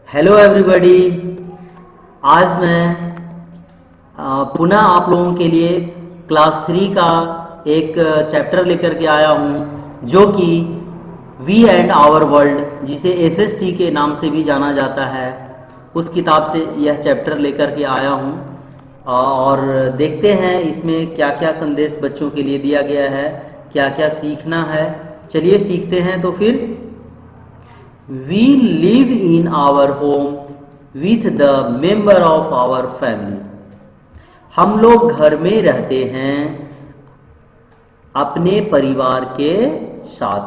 Hello everybody. आज मैं पुनः आप लोगों के लिए क्लास 3 का एक चैप्टर लेकर के आया हूँ जो कि वी एंड आवर वर्ल्ड, जिसे एसएसटी के नाम से भी जाना जाता है, उस किताब से यह चैप्टर लेकर के आया हूँ। और देखते हैं इसमें क्या क्या संदेश बच्चों के लिए दिया गया है, क्या क्या सीखना है। चलिए सीखते हैं। तो फिर We live in our home with the member of our family. हम लोग घर में रहते हैं अपने परिवार के साथ।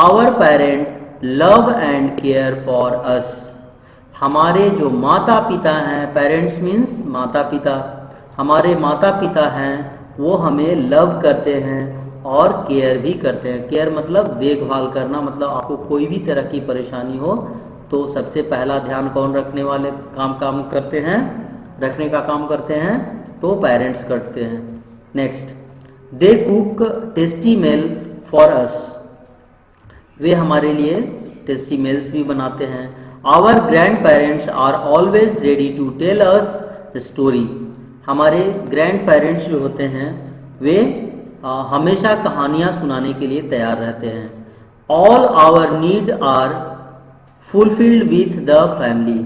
Our parent love and care for us. हमारे जो माता पिता हैं, पेरेंट्स मीन्स माता पिता, हमारे माता पिता हैं वो हमें लव करते हैं और केयर भी करते हैं। केयर मतलब देखभाल करना, मतलब आपको कोई भी तरह की परेशानी हो तो सबसे पहला ध्यान कौन रखने वाले काम करते हैं, रखने का काम करते हैं, तो पेरेंट्स करते हैं। Next, they cook tasty meal for us. वे हमारे लिए टेस्टी मील्स भी बनाते हैं। Our grand parents are always ready to tell us story. हमारे ग्रैंड पेरेंट्स जो होते हैं वे हमेशा कहानियाँ सुनाने के लिए तैयार रहते हैं। All our need are fulfilled with the family.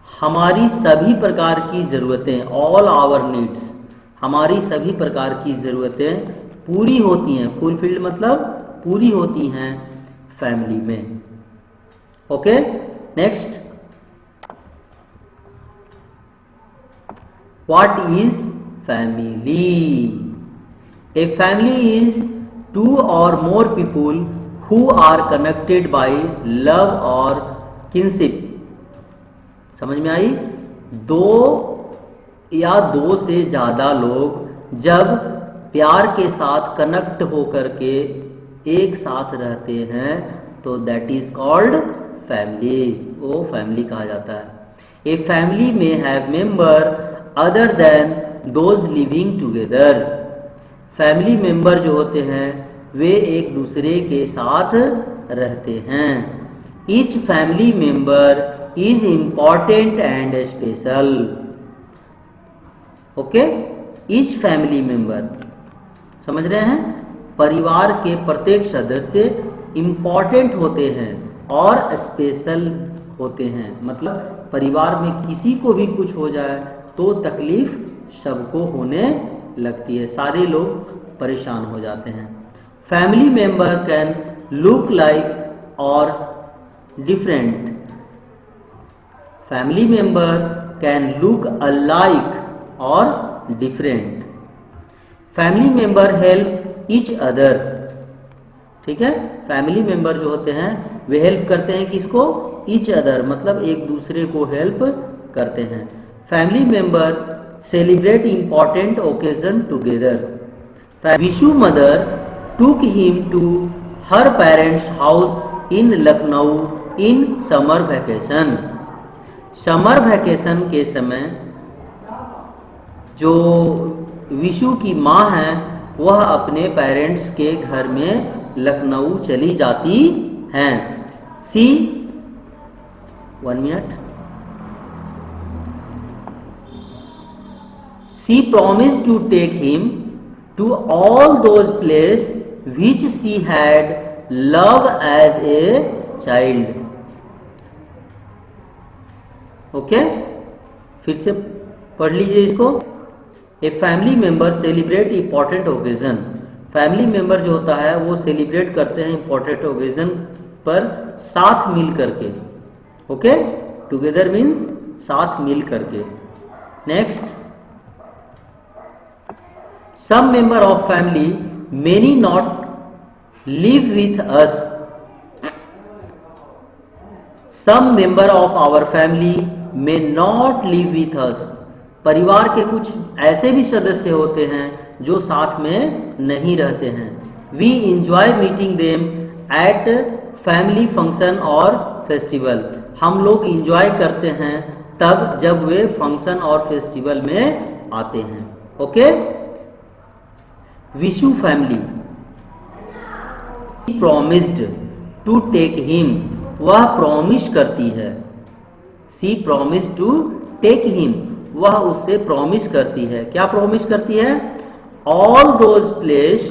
हमारी सभी प्रकार की ज़रूरतें, ऑल आवर नीड्स, हमारी सभी प्रकार की ज़रूरतें पूरी होती हैं। फुलफिल्ड मतलब पूरी होती हैं फैमिली में। Okay, next, what is family? A family is two or more people who are connected by love or kinship. समझ में आई? दो या दो से ज़्यादा लोग जब प्यार के साथ कनेक्ट होकर के एक साथ रहते हैं तो दैट इज कॉल्ड फैमिली। वो फैमिली कहा जाता है। ए फैमिली में have member other than those living together. Family member जो होते हैं वे एक दूसरे के साथ रहते हैं। Each family member is important and special. Okay, each family member, समझ रहे हैं? परिवार के प्रत्येक सदस्य इम्पॉर्टेंट होते हैं और स्पेशल होते हैं। मतलब परिवार में किसी को भी कुछ हो जाए तो तकलीफ सबको होने लगती है, सारे लोग परेशान हो जाते हैं। Family member can look like और different. Family member can look alike और different. Family member help each other. ठीक है, फैमिली मेंबर जो होते हैं वे हेल्प करते हैं किसको? ईच अदर, मतलब एक दूसरे को हेल्प करते हैं। Family member celebrate important occasion together. Vishu mother took him to her parents' house in Lucknow in summer vacation. Summer vacation के समय जो विशु की माँ है वह अपने पेरेंट्स के घर में लखनऊ चली जाती हैं। सी, 1 minute. She promised to take him to all those places which she had loved as a child. Okay, फिर से पढ़ लीजिए इसको। A family member celebrate important occasion. Family member जो होता है वो सेलिब्रेट करते हैं इंपॉर्टेंट ओकेजन पर साथ मिल करके। ओके, टुगेदर मीन्स साथ मिल करके। Next, some member of family many not live with us. Some member of our family may not live with us. परिवार के कुछ ऐसे भी सदस्य होते हैं जो साथ में नहीं रहते हैं। We enjoy meeting them at family function और festival. हम लोग enjoy करते हैं तब जब वे फंक्शन और फेस्टिवल में आते हैं। Okay, Vishu family promised to take him वह प्रॉमिस करती है, she promise to take him, वह उससे प्रॉमिस करती है, क्या प्रॉमिस करती है, all those place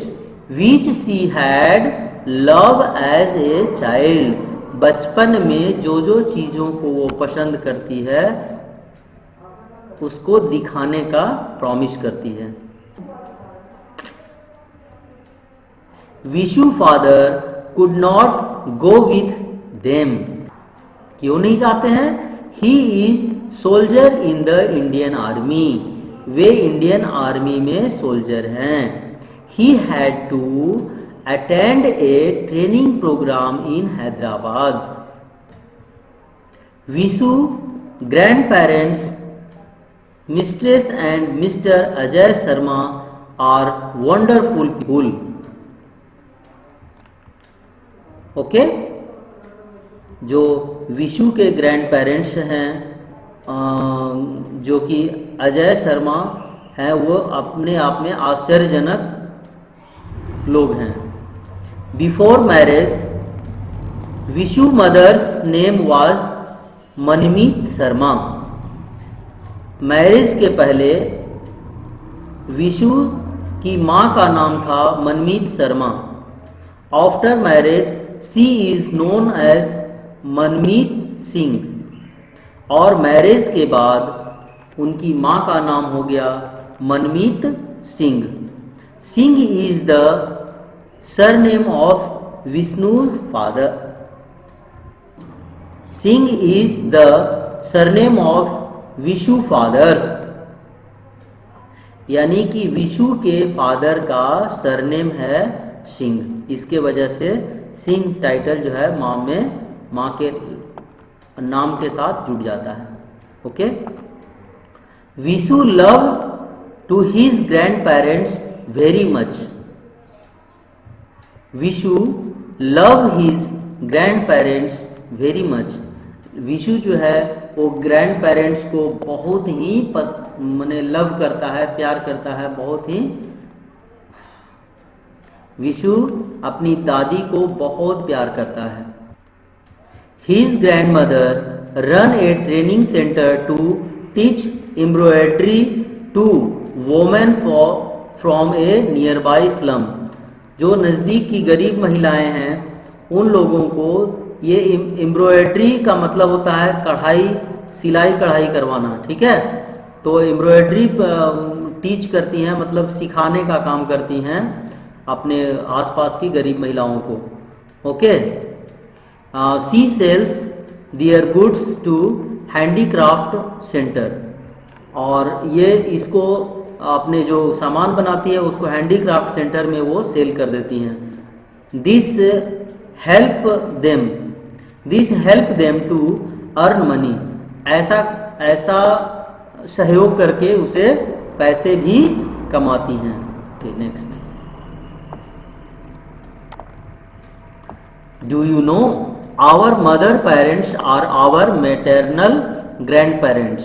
which she had love as a child, बचपन में जो जो चीजों को वो पसंद करती है उसको दिखाने का प्रॉमिस करती है। Vishu father could not go with them, क्यों नहीं जाते हैं, he is soldier in the Indian army, वे इंडियन आर्मी में सोल्जर हैं। He had to attend a training programme in Hyderabad. Vishu grand parents mistress and mister Ajay Sharma are wonderful people. Okay, जो विशु के grand parents हैं जो कि अजय शर्मा हैं, वो अपने आप में आश्चर्यजनक लोग हैं। Before marriage Vishu mother's name was Manmeet Sharma, marriage के पहले विशु की माँ का नाम था Manmeet Sharma. After marriage she is known as Manmeet Singh, और मैरिज के बाद उनकी माँ का नाम हो गया Manmeet Singh. Singh is the surname of Vishnu's father, Singh is the surname of Vishu father's, यानी कि विशु के फादर का सरनेम है सिंह, इसके वजह से सिंह टाइटल जो है माँ के नाम के साथ जुड़ जाता है। Okay, Vishu love to his grand parents very much, Vishu love his grand parents very much, Vishu जो है वो ग्रैंड पेरेंट्स को बहुत ही माने लव करता है, प्यार करता है, बहुत ही। विशु अपनी दादी को बहुत प्यार करता है। His grandmother run a training center to teach embroidery to women from a nearby slum, जो नज़दीक की गरीब महिलाएं हैं उन लोगों को ये एम्ब्रॉयडरी का मतलब होता है कढ़ाई, सिलाई कढ़ाई करवाना, ठीक है। तो एम्ब्रॉयडरी टीच करती हैं, मतलब सिखाने का काम करती हैं अपने आसपास की गरीब महिलाओं को। Okay, she sells their goods to handicraft centre, और ये इसको अपने जो सामान बनाती है उसको हैंडीक्राफ्ट सेंटर में वो सेल कर देती हैं। This help them to earn money, ऐसा सहयोग करके उसे पैसे भी कमाती हैं। Next, do you know our mother parents are our maternal grand parents,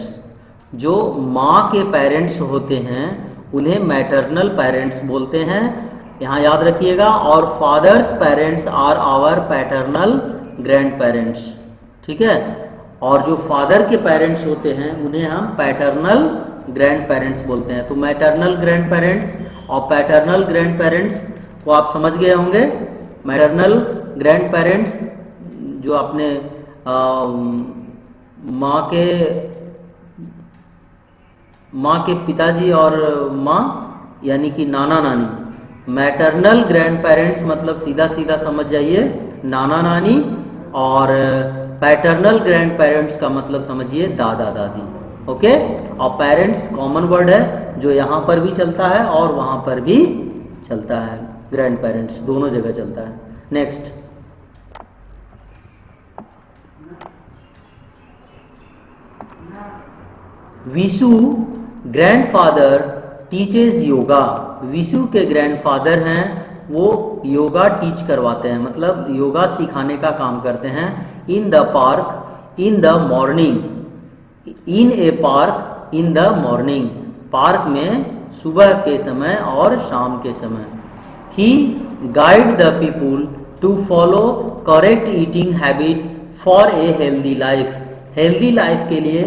जो माँ के पेरेंट्स होते हैं उन्हें मैटरनल पेरेंट्स बोलते हैं, यहाँ याद रखिएगा। और father's parents are our paternal grand parents, ठीक है। और जो फादर के पेरेंट्स होते हैं उन्हें हम पैटर्नल ग्रैंड पेरेंट्स बोलते हैं। तो मैटरनल ग्रैंड पेरेंट्स और पैटर्नल ग्रैंड पेरेंट्स को आप समझ गए होंगे। मैटरनल ग्रैंड पेरेंट्स जो अपने माँ के पिताजी और माँ यानी कि नाना नानी। मैटरनल ग्रैंड पेरेंट्स मतलब सीधा सीधा समझ जाइए नाना नानी, और पैटर्नल ग्रैंड पेरेंट्स का मतलब समझिए दादा दादी। ओके, और पेरेंट्स कॉमन वर्ड है जो यहाँ पर भी चलता है और वहाँ पर भी चलता है, ग्रैंड पेरेंट्स दोनों जगह चलता है। Next, Vishu grandfather teaches yoga, Vishu के ग्रैंडफादर हैं वो योगा टीच करवाते हैं, मतलब योगा सिखाने का काम करते हैं। In the park in the morning, in a park in the morning, park में सुबह के समय और शाम के समय। He guide the people to follow correct eating habit for a healthy life, healthy life के लिए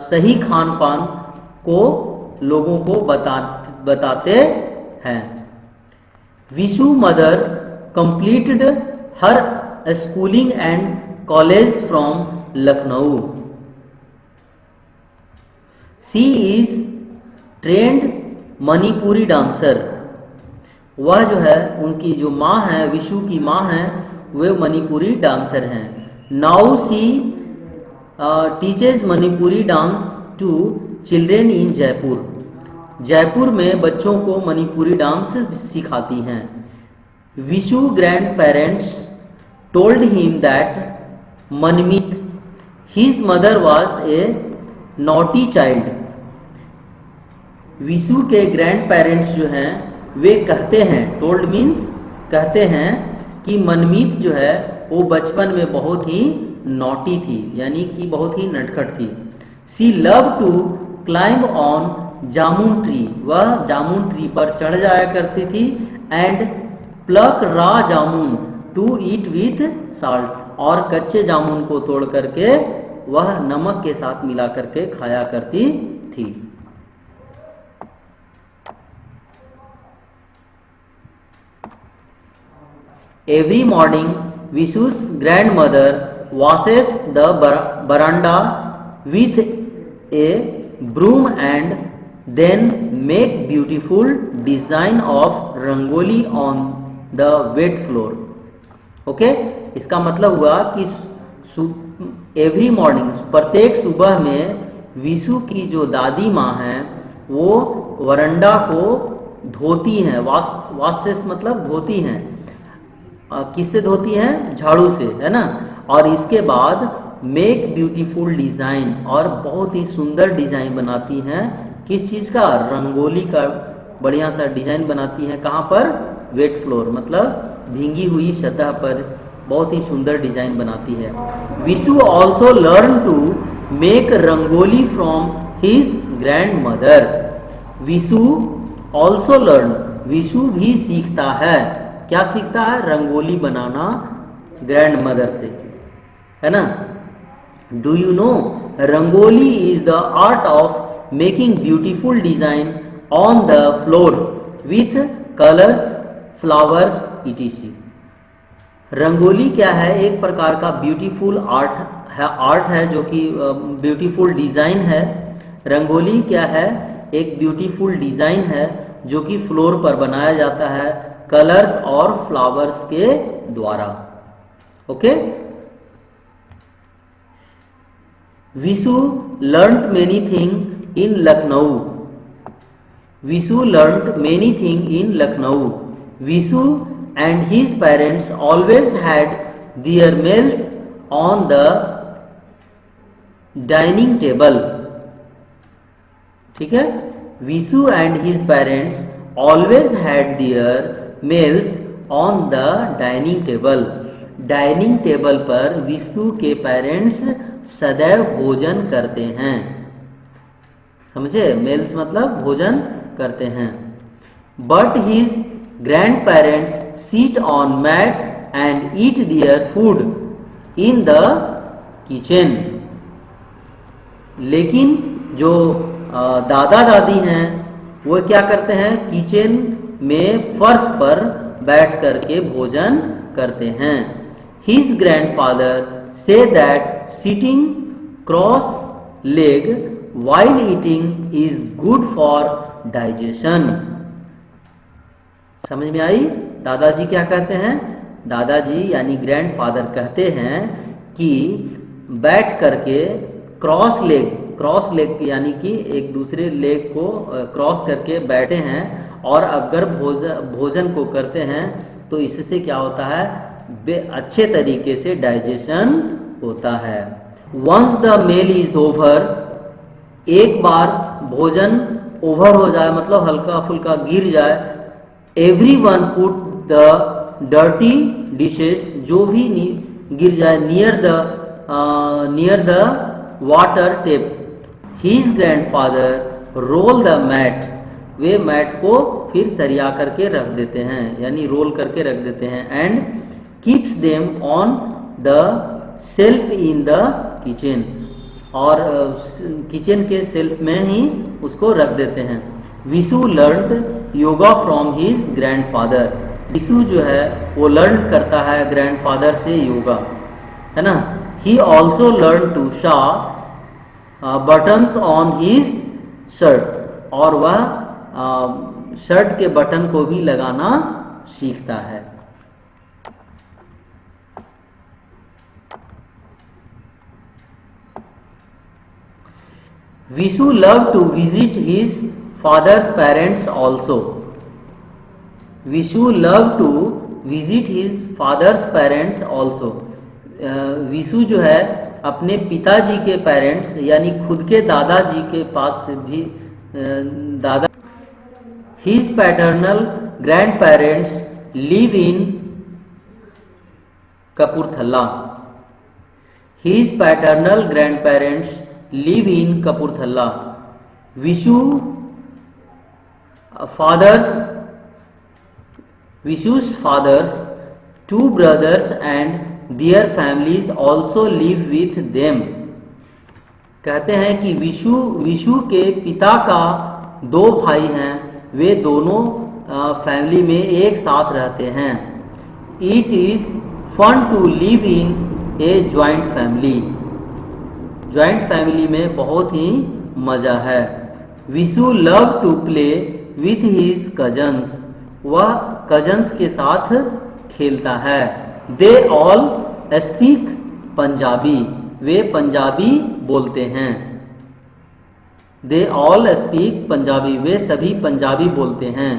सही खान पान को लोगों को बताते हैं। Vishu mother completed her schooling and college from Lucknow. She is trend Manipuri dancer, वह जो है उनकी जो माँ है, विशु की माँ है, वे मणिपुरी डांसर हैं। Now she teaches Manipuri dance to children in Jaipur, Jaipur में बच्चों को मणिपुरी डांस सिखाती हैं। Vishu grand parents told him that Manmit his mother was a naughty child. Vishu के ग्रैंड पेरेंट्स जो हैं वे कहते हैं, टोल्ड मीन्स कहते हैं कि मनमीत जो है वो बचपन में बहुत ही नॉटी थी, यानी कि बहुत ही नटखट थी। She love to climb on jamun tree, वह जामुन ट्री पर चढ़ जाया करती थी। एंड प्लक रा जामुन टू ईट विथ साल्ट, और कच्चे जामुन को तोड़ करके वह नमक के साथ मिला करके खाया करती थी। Every morning, Vishu's grandmother washes the veranda with a broom and then make beautiful design of rangoli on the wet floor. Okay? इसका मतलब हुआ कि एवरी मॉर्निंग, प्रत्येक सुबह में विशु की जो दादी माँ हैं वो वरंडा को धोती हैं। वाशेस मतलब धोती हैं। किससे धोती हैं? झाड़ू से, है ना। और इसके बाद मेक ब्यूटीफुल डिज़ाइन, और बहुत ही सुंदर डिज़ाइन बनाती हैं। किस चीज़ का? रंगोली का बढ़िया सा डिज़ाइन बनाती हैं। कहाँ पर? वेट फ्लोर, मतलब भींगी हुई सतह पर बहुत ही सुंदर डिज़ाइन बनाती है। Vishu also learn to make rangoli from his grand mother. Vishu also learn, Vishu भी सीखता है। क्या सीखता है? रंगोली बनाना ग्रैंड मदर से, है ना। Do you no rangoli is the art of making beautiful design on the floor with colours, flowers etc। Rangoli क्या है? एक प्रकार का ब्यूटीफुल आर्ट है जो कि ब्यूटीफुल डिजाइन है। रंगोली क्या है? एक ब्यूटीफुल डिजाइन है जो कि फ्लोर पर बनाया जाता है कलर्स और फ्लावर्स के द्वारा। Okay. Vishu learned many thing in Lucknow. Vishu learned many thing in Lucknow. Vishu and his parents always had there meals on the dining table. ठीक है। Vishu and his parents always had there meals on the dining table. Dining table पर विशु के parents सदैव भोजन करते हैं। समझे? Mails मतलब भोजन करते हैं। But his grand parents sit on mat and eat their food in the kitchen. लेकिन जो दादा दादी हैं वो क्या करते हैं? किचन में फर्श पर बैठ करके भोजन करते हैं। His grandfather say that sitting cross leg while eating is good for digestion। समझ में आई? दादाजी क्या कहते हैं? दादाजी यानी ग्रैंडफादर कहते हैं कि बैठ करके क्रॉस लेग यानी कि एक दूसरे लेग को क्रॉस करके बैठे हैं, और अगर भोजन को करते हैं तो इससे क्या होता है? अच्छे तरीके से डाइजेशन होता है। Once the meal is over, एक बार भोजन ओवर हो जाए मतलब हल्का फुल्का गिर जाए, everyone put the dirty dishes, जो भी गिर जाए, near the water tap. His grandfather roll the mat, वे मैट को फिर सरिया करके रख देते हैं, यानी रोल करके रख देते हैं। And keeps them on the self in the kitchen, और किचन के सेल्फ में ही उसको रख देते हैं। Vishu learned yoga from his grandfather, Vishu जो है वो लर्न करता है ग्रैंडफादर से योगा, है ना। ही ऑल्सो लर्न टू शा बटन्स ऑन हिज शर्ट, और वह शर्ट के बटन को भी लगाना सीखता है। Vishu love to visit his father's parents also, Vishu love to visit his father's parents also, Vishu जो है अपने पिताजी के पेरेंट्स यानी खुद के दादाजी के पास भी दादा। His paternal grand parents live in Kapurthala, his paternal grand parents live in Kapurthala. Vishu Vishu's father's two brothers and their families also live with them। कहते हैं कि विशु के पिता का दो भाई हैं, वे दोनों फैमिली में एक साथ रहते हैं। It is fun to live in a joint family, joint family में बहुत ही मज़ा है। Vishu love to play with his cousins, वह कजन्स के साथ खेलता है। दे ऑल स्पीक पंजाबी, वे पंजाबी बोलते हैं। दे ऑल स्पीक पंजाबी, वे सभी पंजाबी बोलते हैं।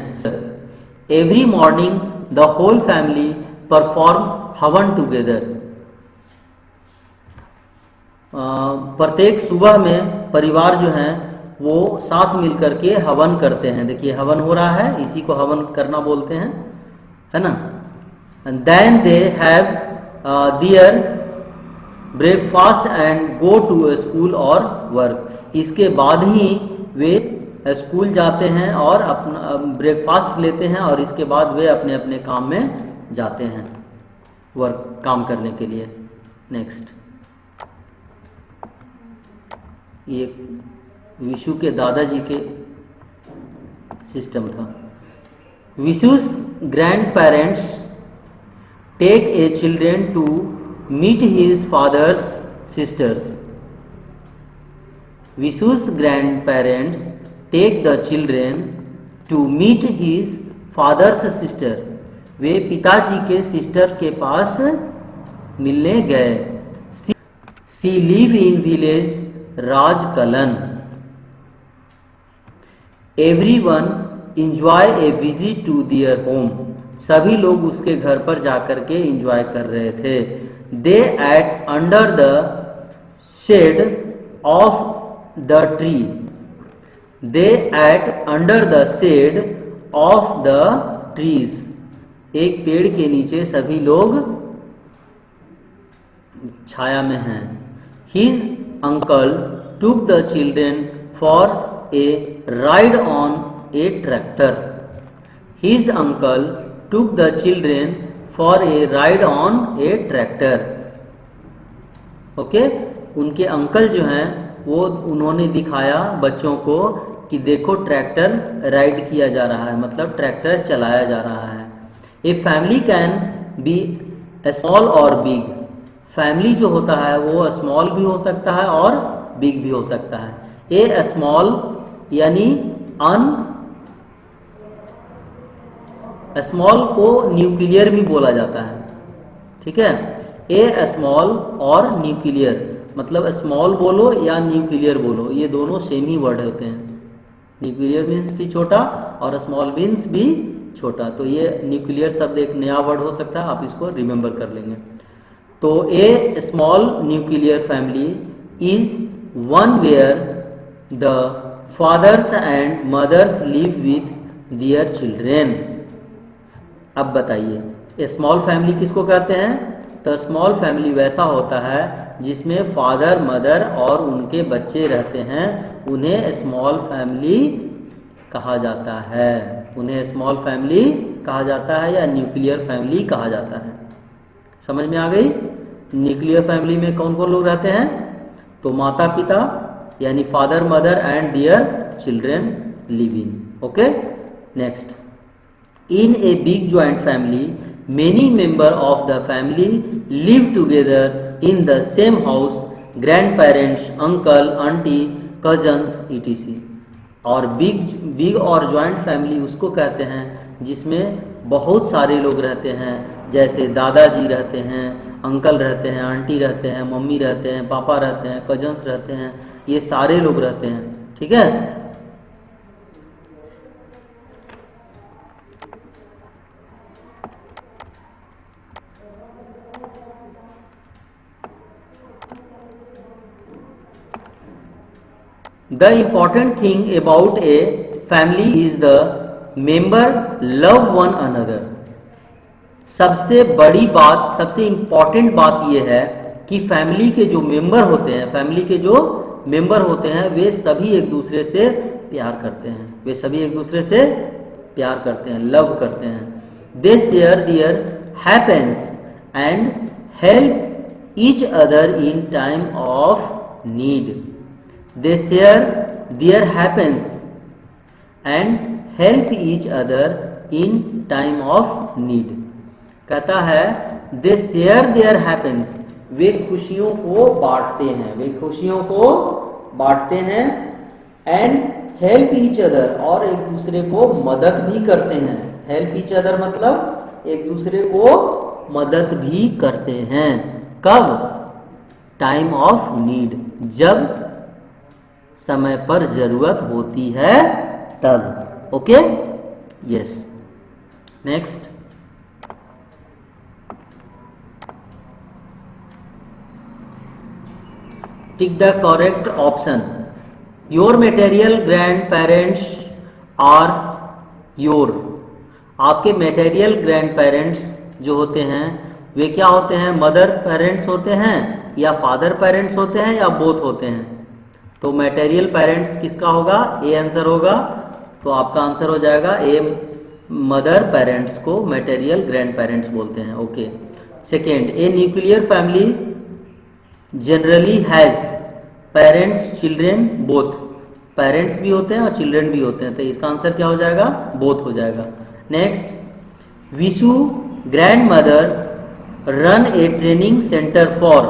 Every morning the whole family perform havan together, प्रत्येक सुबह में परिवार जो है वो साथ मिलकर के हवन करते हैं। देखिए हवन हो रहा है, इसी को हवन करना बोलते हैं, है ना। Then they have their breakfast and go to school और वर्क, इसके बाद ही वे स्कूल जाते हैं और अपना ब्रेकफास्ट लेते हैं, और इसके बाद वे अपने अपने काम में जाते हैं वर्क काम करने के लिए। नेक्स्ट, ये विशु के दादाजी के सिस्टम था। Vishu's grand parents take a children to meet his father's sisters, Vishu's grand parents take the children to meet his father's sister, वे पिताजी के सिस्टर के पास मिलने गए। She live in village Rajkalan, everyone enjoy a visit to their home, सभी लोग उसके घर पर जाकर के इंजॉय कर रहे थे। They ate under the shade of the tree, they ate under the shade of the trees, एक पेड़ के नीचे सभी लोग छाया में हैं। His uncle took the children for a ride on a tractor, his uncle took the children for a ride on a tractor। Okay, उनके अंकल जो हैं वो उन्होंने दिखाया बच्चों को कि देखो ट्रैक्टर राइड किया जा रहा है, मतलब ट्रैक्टर चलाया जा रहा है। A family can be small और बिग, फैमिली जो होता है वो स्मॉल भी हो सकता है और बिग भी हो सकता है। ए स्मॉल यानी स्मॉल को न्यूक्लियर भी बोला जाता है, ठीक है। ए स्मॉल और न्यूक्लियर, मतलब स्मॉल बोलो या न्यूक्लियर बोलो, ये दोनों सेम ही वर्ड होते हैं। न्यूक्लियर मीन्स भी छोटा और स्मॉल मीन्स भी छोटा, तो ये न्यूक्लियर शब्द एक नया वर्ड हो सकता है, आप इसको रिमेंबर कर लेंगे। तो a small nuclear family is one where the fathers and mothers live with their children. अब बताइए स्मॉल फैमिली किसको कहते हैं? तो स्मॉल फैमिली वैसा होता है जिसमें फादर मदर और उनके बच्चे रहते हैं, उन्हें स्मॉल फैमिली कहा जाता है। उन्हें स्मॉल फैमिली कहा जाता है या न्यूक्लियर फैमिली कहा जाता है। समझ में आ गई? न्यूक्लियर फैमिली में कौन कौन लोग रहते हैं? तो माता पिता यानी father mother and their children living. Okay, next, in a big joint family many member of the family live together in the same house, grand parents, uncle, aunty, cousins etc। और बिग और joint family उसको कहते हैं जिसमें बहुत सारे लोग रहते हैं, जैसे दादाजी रहते हैं, अंकल रहते हैं, आंटी रहते हैं, मम्मी रहते हैं, पापा रहते हैं, कजन्स रहते हैं, ये सारे लोग रहते हैं। ठीक है, The important thing about a family is the member love one another। सबसे बड़ी बात, सबसे इम्पॉर्टेंट बात यह है कि फैमिली के जो मेंबर होते हैं, फैमिली के जो मेंबर होते हैं वे सभी एक दूसरे से प्यार करते हैं, वे सभी एक दूसरे से प्यार करते हैं, लव करते हैं। They share their happiness and help each other in time of need. They share their happens and help each other in time of need। कहता है they share their happens, वे खुशियों को बांटते हैं, वे खुशियों को बांटते हैं, and help each other, और एक दूसरे को मदद भी करते हैं। help each other मतलब एक दूसरे को मदद भी करते हैं। कब? टाइम ऑफ नीड, जब समय पर जरूरत होती है तब। Okay, yes, next, tick the correct option. Your material grand parents are your. आपके मेटेरियल ग्रैंड पेरेंट्स जो होते हैं वे क्या होते हैं? मदर पेरेंट्स होते हैं या फादर पेरेंट्स होते हैं या बोथ होते हैं? तो मेटेरियल पेरेंट्स किसका होगा? ए आंसर होगा। तो आपका आंसर हो जाएगा ए। मदर पेरेंट्स को मेटेरियल ग्रैंड पेरेंट्स बोलते हैं। Okay, second, a nuclear family generally has parents children both. Parents भी होते हैं और चिल्ड्रेन भी होते हैं, तो इसका आंसर क्या हो जाएगा? बोथ हो जाएगा। Next, Vishu grand mother run A training centre for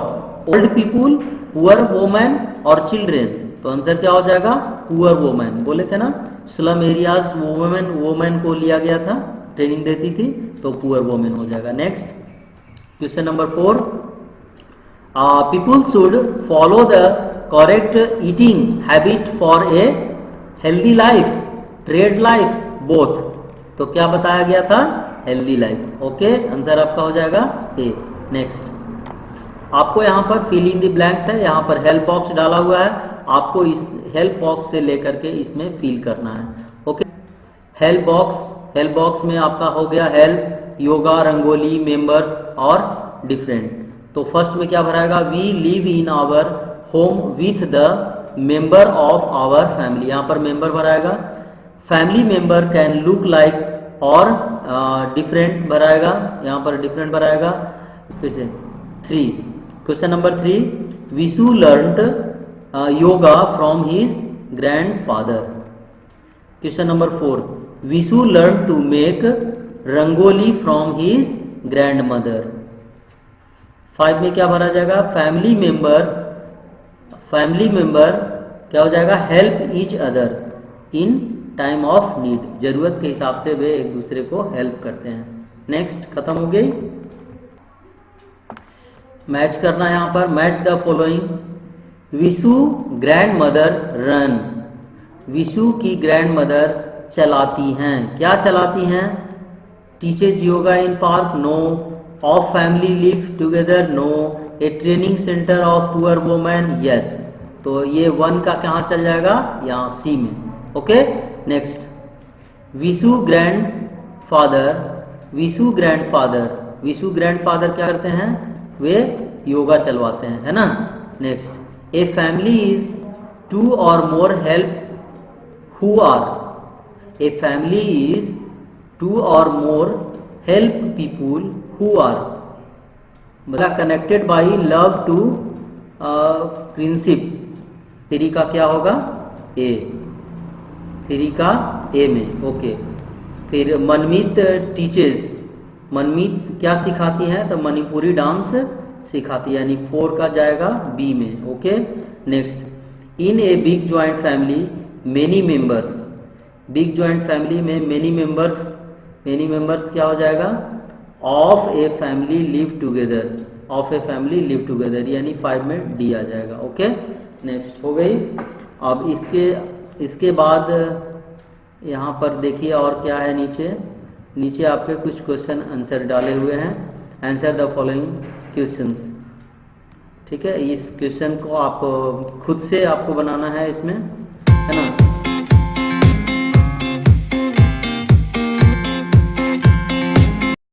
old people, poor women और चिल्ड्रेन। तो आंसर क्या हो जाएगा? Poor women. बोले थे ना स्लम एरियाज वोमेन को लिया गया था, ट्रेनिंग देती थी, तो पुअर वोमेन हो जाएगा। Next, question number 4, people should follow the correct eating habit for a healthy life, trade life, both. तो क्या बताया गया था? Healthy life. ओके, आंसर आपका हो जाएगा ए। नेक्स्ट, आपको यहाँ पर फिल इन द ब्लैंक्स है, यहाँ पर हेल्प बॉक्स डाला हुआ है, आपको इस हेल्प बॉक्स से लेकर के इसमें फिल करना है। ओके, हेल्प बॉक्स में आपका हो गया हेल्प, योगा, रंगोली, मेंबर्स और डिफरेंट। तो फर्स्ट में क्या भराएगा? We live in our home with the member of our family. यहाँ पर मेंबर भराएगा। Family member can look like और डिफरेंट भराएगा, यहाँ पर डिफरेंट भराएगा। फिर से 3, question number 3, Vishu learned yoga from his grandfather. Question number 4, Vishu learn to make rangoli from his grand mother. 5 में क्या भरा जाएगा? फैमिली मेंबर क्या हो जाएगा? Help each other in time of need, जरूरत के हिसाब से वे एक दूसरे को हेल्प करते हैं। नेक्स्ट, खत्म हो गई। मैच करना है यहाँ पर, match the following. Vishu grand mother run, Vishu की ग्रैंड मदर चलाती हैं। क्या चलाती हैं? Teaches yoga in park, no. Of family live together, no. A training centre of poor women, yes. तो ये 1 का कहाँ चल जाएगा? यहाँ सी में। ओके, नेक्स्ट, विशु ग्रैंडफादर क्या करते हैं? वे योगा चलवाते हैं, है ना। Next, A family is 2 or more help who are. A family is 2 or more help people who are. बोला connected by love to kinship, three का क्या होगा ए, थ्री का ए में, ओके। फिर मनमीत टीचेस, मनमीत क्या सिखाती है, तो मणिपुरी डांस सिखाती है, यानी 4 का जाएगा बी में, okay. Next, in a big joint family many members, big joint family में मेनी मेंबर्स क्या हो जाएगा, of a family live together, of a family live together, यानी 5 में डी आ जाएगा, ओके। नेक्स्ट हो गई। अब इसके बाद यहाँ पर देखिए और क्या है, नीचे आपके कुछ क्वेश्चन आंसर डाले हुए हैं, आंसर द फॉलोइंग क्वेश्चंस, ठीक है। इस क्वेश्चन को आप खुद से आपको बनाना है इसमें, है ना।